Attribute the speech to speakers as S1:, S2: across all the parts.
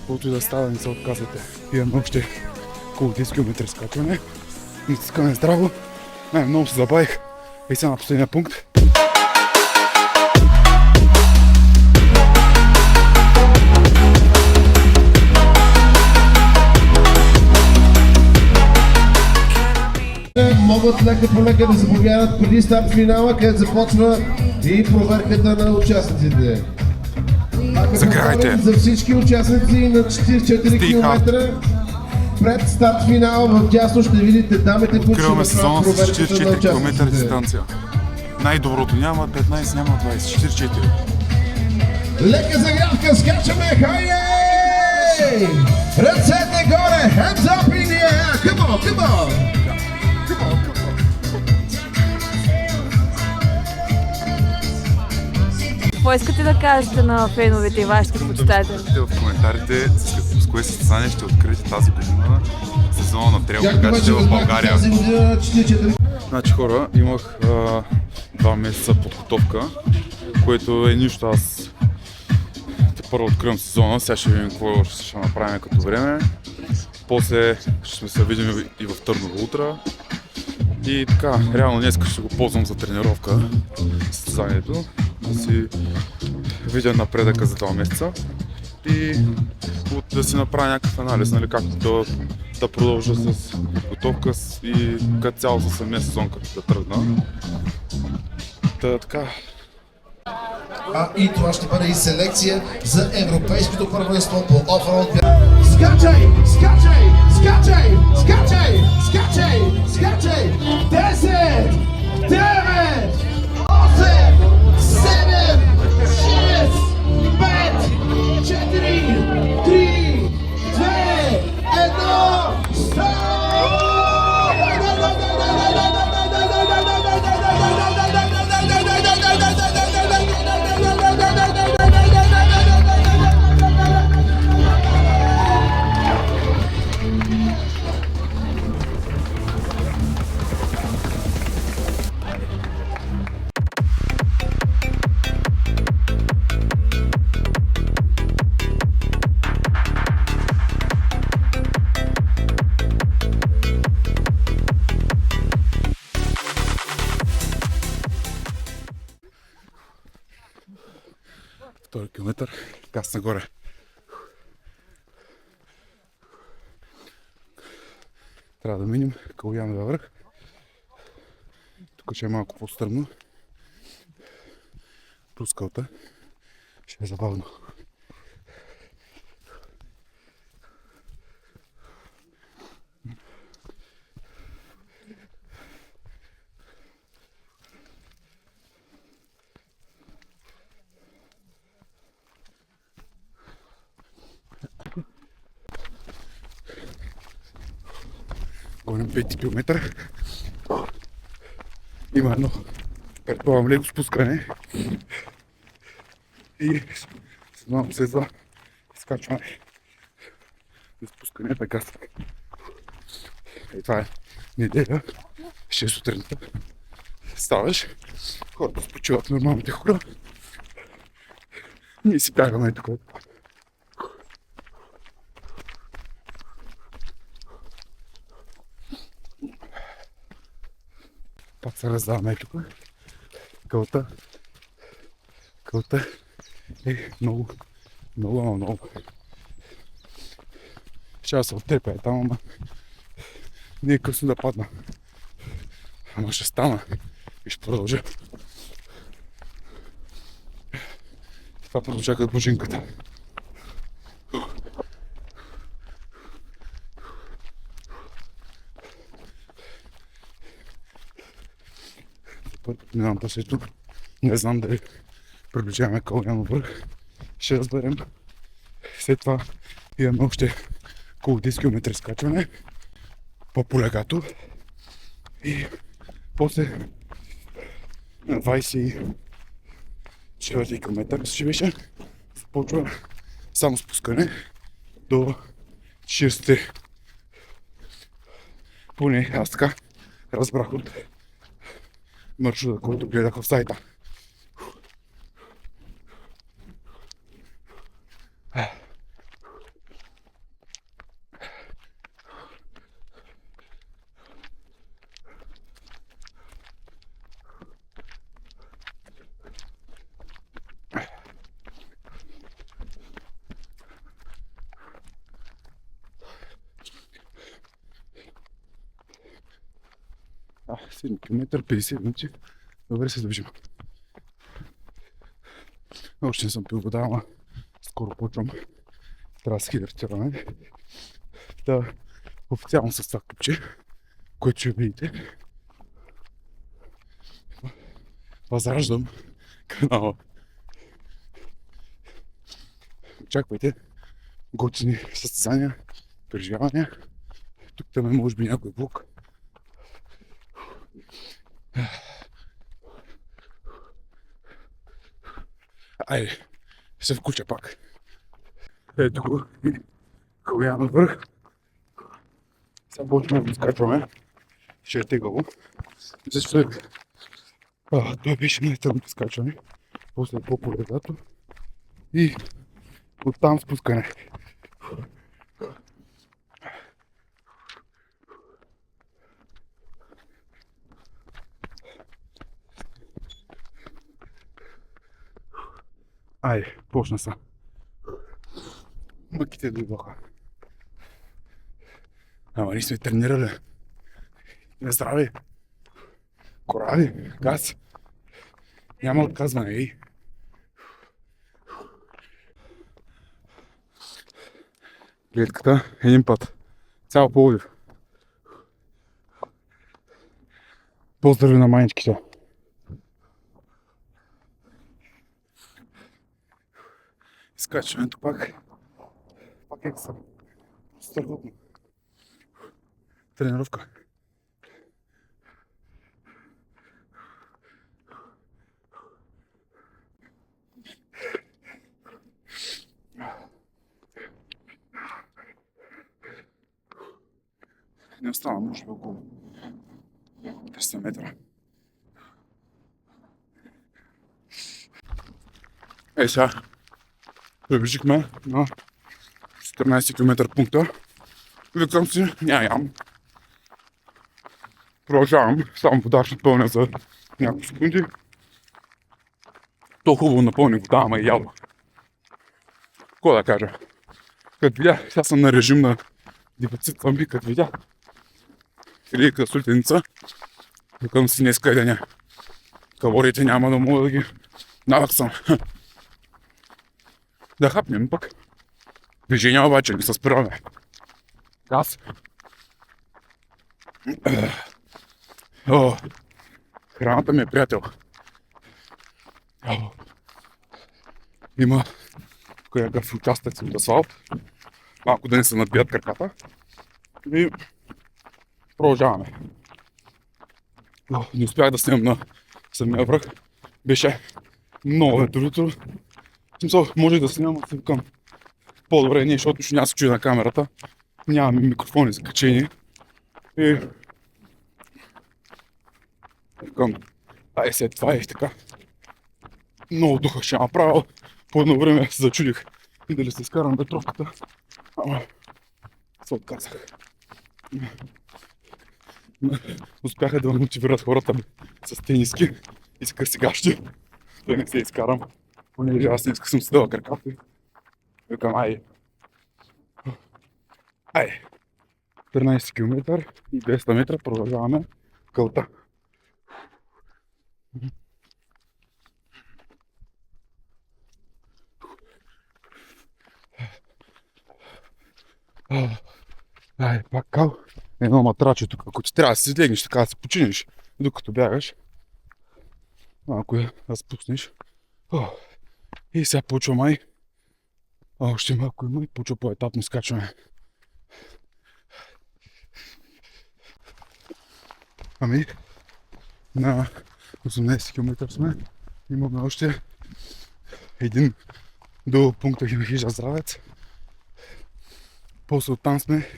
S1: Колкото и да става, не се отказвате. Имаме още около 10 км скачване. Натискаме здраво. Много се забавих. И сега на последния пункт.
S2: Могат лека по лека да заповядат преди старт финала, където започва и проверката на участниците.
S1: Заграйте!
S2: За всички участници на 44 км пред старт финал в дясно ще видите дамите, които ще направят проверката на
S1: 44 км
S2: участниците.
S1: дистанция. Най-доброто няма 15, няма 20, 44.
S2: Лека загрявка, скачаме, хайде! Ръцете горе, hands up in the air, come on, come on!
S3: Какво искате да кажете на феновете и вашите почитатели?
S1: В коментарите с кое състезание ще откриете тази година сезона на трейлбегачите в България. Значи хора, имах 2 месеца подготовка, което е нищо. Аз първо откривам сезона, сега ще видим какво ще направим като време. После ще сме се видим и в Търново утре. И така, реално днес ще го ползвам за тренировка състезанието, да си видя напредъка за 2 месеца и да си направя някакъв анализ, нали, както да продължа с подготовка и като цяло за самия сезон, като да тръгна. Така.
S2: И това ще бъде и селекция за Европейското първенство по оффроуд. Скачай! Скачай! Скачай! Скачай! Скачай! Скачай! 10! 9! 8! 7! 6! 5! 4! 3! 2! 1!
S1: Втори километър, газ нагоре. Трябва да минем Калояновия връх. Тук ще е малко по-стръмно. Пускалта. Ще е забавно. Гоним 5 км. Има едно, предполагам, леко спускане. И малко след това изкачване. И спускане така. И това е неделя, 6 сутринта. Ставаш, хората спочиват, нормалните хора. Ние си бягаме тук. Пак се раздаваме тук. Кълта е много. Ще да се оттепя там, ама не е късно да падна. Ама ще стана и ще продължа. Това продължа като божинката. Минавам пъсето. Не знам дали приближаваме Калоянов връх. Ще разберем. След това имаме още около 10 км скачване по полегато. И после на 24 км ще беше започва само спускане до 40. Поне аз така разбрах от маршрута, който гледах в сайта. 7 км, 50 минути. Добре се движим. Още не съм пил вода, ама скоро почвам. Трябва да се хидратираме. Да, официално с това купче, което ще видите. Възраждам канала. Очаквайте готини състезания, преживявания. Тук там е може би някой блок. Айде, ще се вкуча пак. Ето го, коя навърх. Сега почваме да изкачваме. Ще е тегаво. Защо това беше най-тъмното скачване. После по-полегато. И оттам спускане. Айде, почна са. Мъките дойдоха. Ама ние сме тренирали. На здраве. Корави, газ. Няма отказване, ей. Гледката един път. Цял Пловдив. Поздрави на майчките. Изкачването пак е съм. Страхотно. Тренировка. Не остана, може би около 300 метра. Сега приближихме на 14 км пункта. Викам си, нямам. Продължавам, само вода ще пълня за няколко секунди. То хубаво напълни вода, ама и яло. Какво да кажа? Като видя, сега съм на режим на дефицит зомби, като видя филийка султеница. Викам си днеска и деня. Калориите няма да мога да ги наваксам. Да хапнем пък. Движение обаче не се спираме. Газ. Храната ми е приятел. Има някакъв участък от асфалт. Малко да не се надбият краката. И продължаваме. Не успях да снимам на самия връх. Беше много ветровито. В смисъл, може да снимам, но си викам по-добре не, защото ще няма се чуя на камерата. Нямаме микрофони за качение. И викам, след това е така. Много духа ще направил. По едно време се зачудих и дали се изкарам ветровката. Ама се отказах. Успяха да мотивират хората с тениски и с късигащи. Да не се изкарам. Понеже аз днеска съм седала краката и викам, 13 км и 200 метра продължаваме кълта. Пак кал. Едно матраче тук, ако ти трябва да си излегнеш така да се починеш, докато бягаш. Малко я разпуснеш. И сега почва още малко има и почва по-етапно изкачване. На 18 км сме. Имаме още един до пункта Хижа Здравец. После оттам сме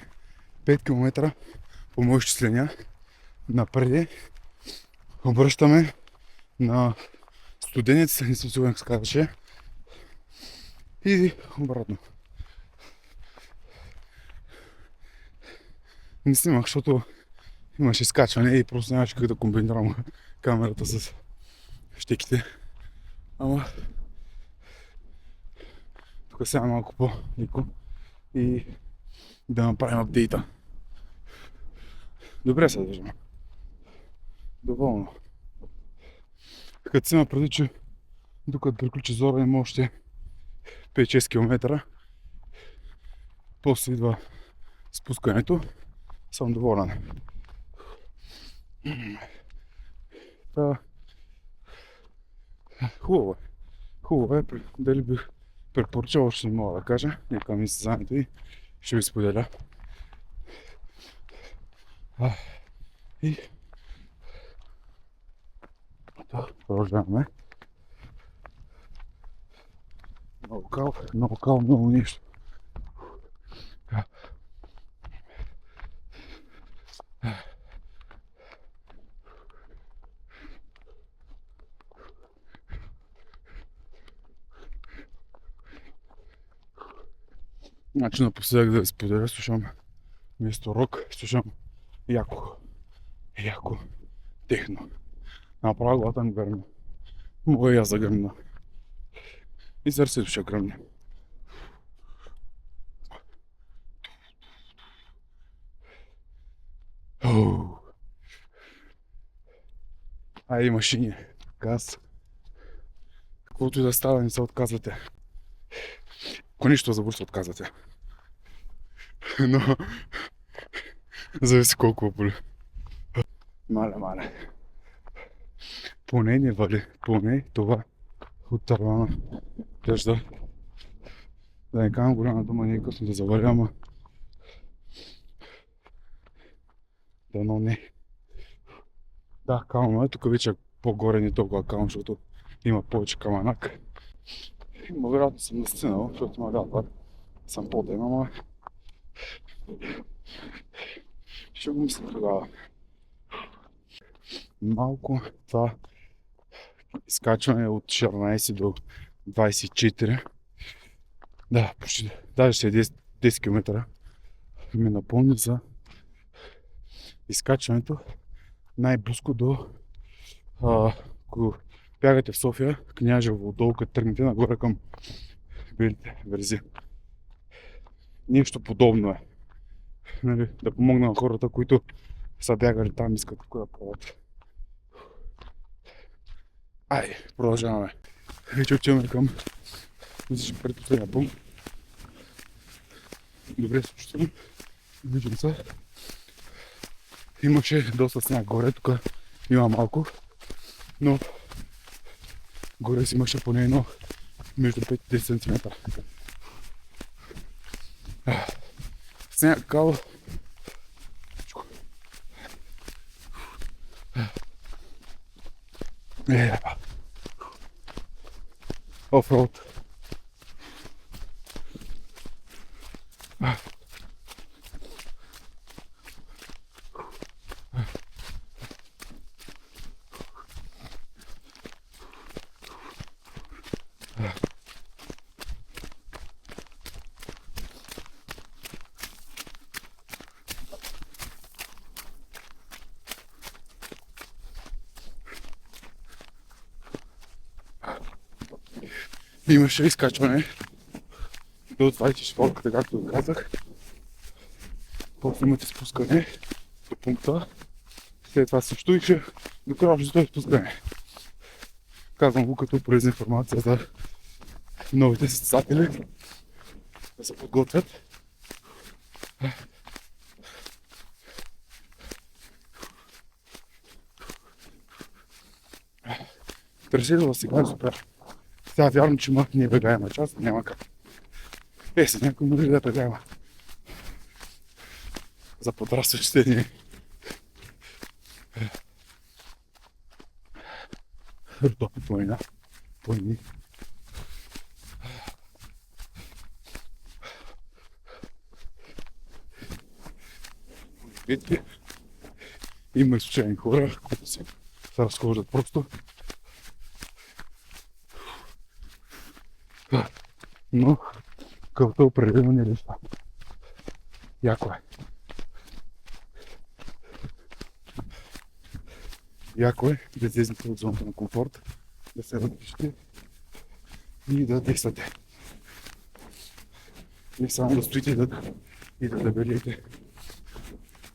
S1: 5 км по мои изчисления напреди. Обръщаме на Студенец, не съм сигурен как се казваше. И обратно. Не снимах, защото имаше изкачване и просто нямаше как да комбинирам камерата с щеките. Ама тук сега малко по-леко и да направим апдейта. Добре се движим. доволно. Като си има преди, че докато приключи Зора има още 5-6 км. После идва спускането. Съм доволен. Хубаво е. Хубаво е. Дали бих препоръчал, още не мога да кажа. Нека ми се заедно и ще ви споделя. И продължаваме. Много кал, много нищо. Значи напоследък да ви споделя, слушам вместо рок, слушам яко техно. Направо главата ми гръмна. Мога и аз да гръмна. И сърцето ще гръмне. Ай, машини, газ. Каквото и да става, не се отказвате. Ако нищо забързо отказвате. Но зависи колко боли. Мале. Поне не вали. Поне това от тървана дъжда. Да не казвам голяма дума, не е късно да заваля, ама дано не. Да, кално е. Тук вече по-горе не толкова кално, защото има повече камънак. Има вероятно съм настинал, защото има вятър. Съм по-ден, ама ще го мисля тогава. Малко това изкачване от 14 до 24. Да, почти, даже ще е 10 км. Ми напомни за изкачването най-близко до ако бягате в София, Княжево, долу като тръгнете нагоре към Белите Верзи. Нещо подобно е. Нали, да помогна на хората, които са бягали там, искат да правят. Ай, продължаваме. Вече отиваме към предпоследния пункт. Добре се чувствам. Виждам се. Имаше доста сняг горе, тук има малко, но горе си имаше поне едно между 5 и 10 см. Сняг, кал. Офроуд. Имаше изкачване до 24-ката, както го казах. После имате спускане до пункта. След това също и ще до кръвното изпускане. Казвам го като полезна информация за новите състезатели да се подготвят. Търсило сега е супер. Сега вярвам, че има небегаема част, няма как. Се някой може да бегаема. За подрастващите ни. Ртопи планини. Битки. Има изключени хора, които се разхождат просто. Но къвто определено не липсва. Яко е. Яко е да излезете от зоната на комфорт, да се разпишете и да действате. Не само да стоите и да дебелите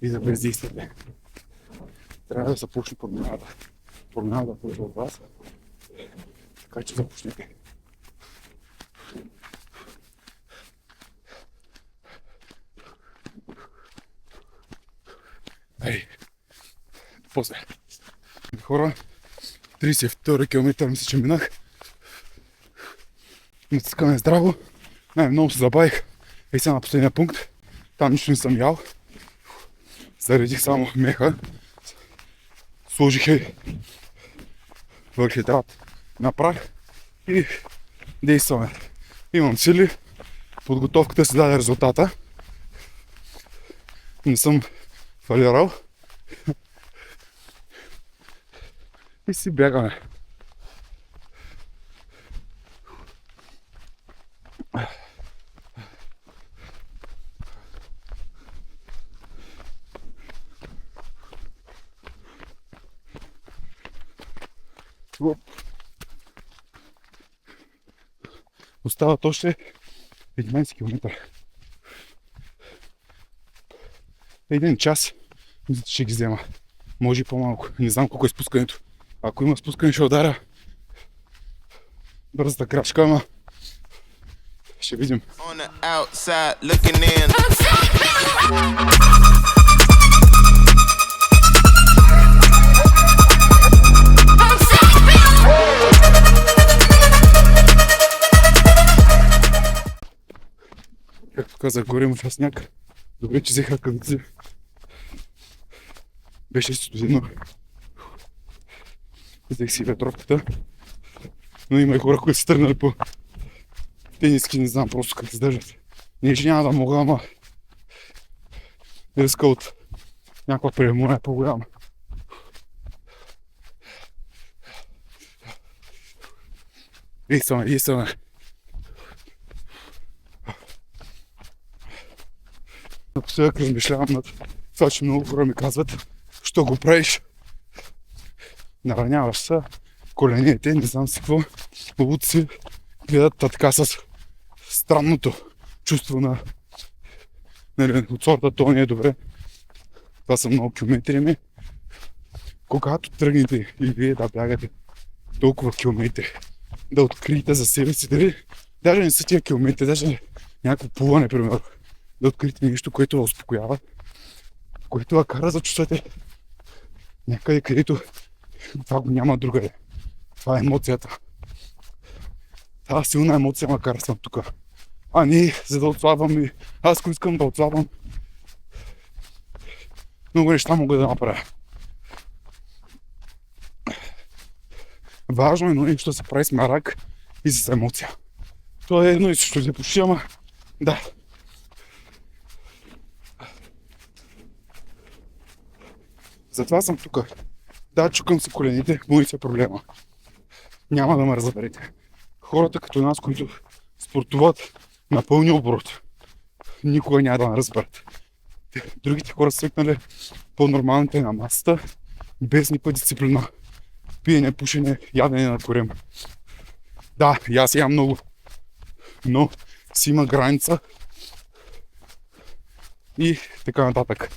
S1: и да бездействате. трябва да започне променада. Променада е от вас. Така че започнете. Ей, после. Хора, 32 км мисля, че минах. Натискаме здраво. Най-много се забавих. Ей сега на последния пункт. Там нищо не съм ял. Заредих само меха. Сложих въглехидрат на прах и действаме. Имам сили. Подготовката си даде резултата. Не съм фалирал. И си бягаме. Остават още 11 км. Един час мисля, че ще ги взема. Може и по-малко. Не знам колко е спускането. Ако има спускане, ще ударя бързата крачка, ама ще видим. Както казах, горе има сняг. Добре, че взеха ръкавици. Беше студено. Взех си ветровката. Но има и хора, които са тръгнали по тениски, не знам просто как се държат. Не, че няма да мога, ама риска от някаква преемуна е по-голяма. Действаме. Напоследък размишлявам над това, че много хора ми казват, що го правиш. Нараняваш се, коленете, не знам си какво. Луд си гледат така с странното чувство на от сорта, то не е добре. Това са много километри ми. Когато тръгнете и вие да бягате толкова километри, да откриете за себе си, дали даже не са тия километри, даже някакво плуване, примерно. Да откриете нещо, което ви успокоява, което ви кара да чувствате някъде, където това го няма другаде. Това е емоцията. Тази силна емоция ме кара съм тук. А не, за да отслабвам и аз ако искам да отслабвам, много неща мога да направя. Важно е, но нещо да се прави с марак и с емоция. Това е едно и също да почти, ама да. Затова съм тук. Да, чукам си колените, моите проблема. Няма да ме разберете. Хората като нас, които спортуват на пълни оборот, никога няма да ме разберат. Другите хора свикнали по-нормалните на масата, без никаква дисциплина. Пиене, пушене, ядене на корем. Да, и аз ям много, но си има граница и така нататък.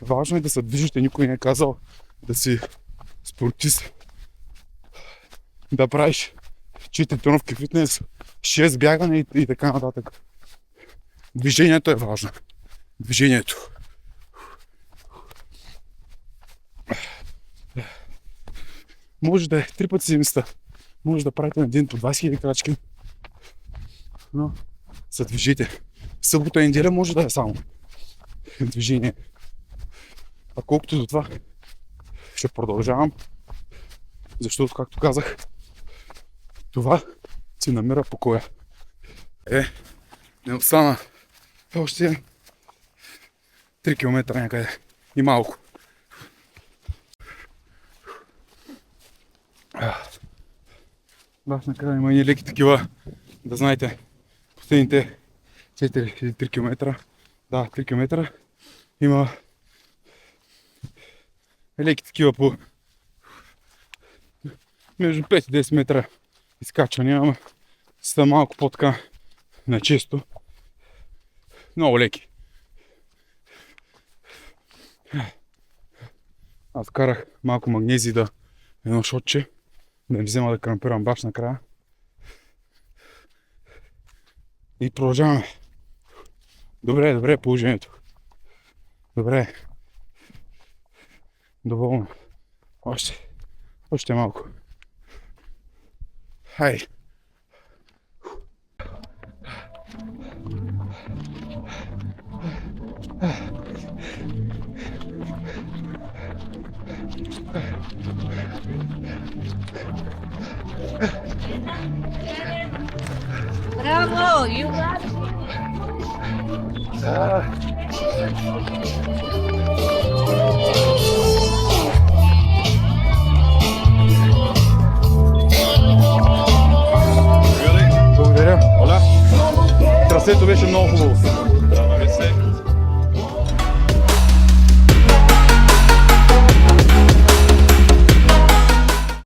S1: Важно е да се движите, никой не е казал да си спортист, да правиш 4 тренировки фитнес, 6 бягане и така нататък. Движението е важно. Движението. Може да е 3 пъти седмицата, може да правите на ден по 20 000 крачки, но се движите. Събота и неделя може да е само движение. А колкото до това, ще продължавам, защото, както казах, това си намира покоя. Не остана още 3 км някъде и малко. Бах накрая има и леки такива, да знаете, последните 4 или 3 км, да, 3 км има леки такива по между 5 и 10 метра изкачвания, ама са малко по-така на често. Много леки. Аз карах малко магнези да едно шотче, да не взема да крампирам баш накрая. И продължаваме. Добре е положението. Добре. Доволно. Още малко. Хайде.
S3: Браво! You got it!
S1: Благодаря. Трасето беше много хубаво.